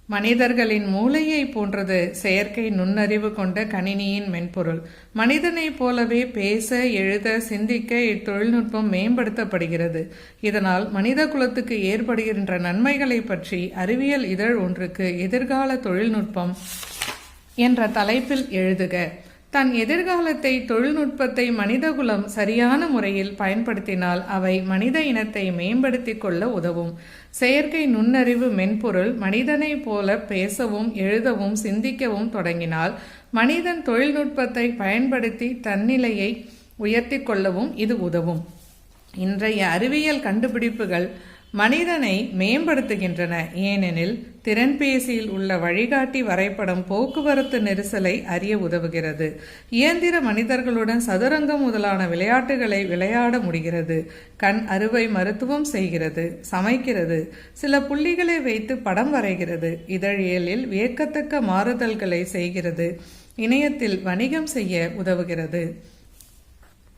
மனிதர்களின் மூளையை போன்றது செயற்கை நுண்ணறிவு கொண்ட கணினியின் மென்பொருள். மனிதனைப் போலவே பேச, எழுத, சிந்திக்க இத்தொழில்நுட்பம் மேம்படுத்தப்படுகிறது. இதனால் மனித குலத்துக்கு ஏற்படுகின்ற நன்மைகளை பற்றி அறிவியல் இதழ் ஒன்றுக்கு எதிர்கால தொழில்நுட்பம் என்ற தலைப்பில் எழுதுக. தன் எதிர்காலத்தை, தொழில்நுட்பத்தை மனிதகுலம் சரியான முறையில் பயன்படுத்தினால் அவை மனித இனத்தை மேம்படுத்திக் கொள்ள உதவும். செயற்கை நுண்ணறிவு மென்பொருள் மனிதனைப் போல பேசவும், எழுதவும், சிந்திக்கவும் தொடங்கினால் மனிதன் தொழில்நுட்பத்தை பயன்படுத்தி தன்னிலையை உயர்த்தி கொள்ளவும் இது உதவும். இன்றைய அறிவியல் கண்டுபிடிப்புகள் மனிதனை மேம்படுத்துகின்றன. ஏனெனில் திறன்பேசியில் உள்ள வழிகாட்டி வரைபடம் போக்குவரத்து நெரிசலை அறிய உதவுகிறது. இயந்திர மனிதர்களுடன் சதுரங்கம் முதலான விளையாட்டுகளை விளையாட முடிகிறது. கண் அறுவை மருத்துவம் செய்கிறது, சமைக்கிறது, சில புள்ளிகளை வைத்து படம் வரைகிறது, இதழியலில் வியக்கத்தக்க மாறுதல்களை செய்கிறது, இணையத்தில் வணிகம் செய்ய உதவுகிறது.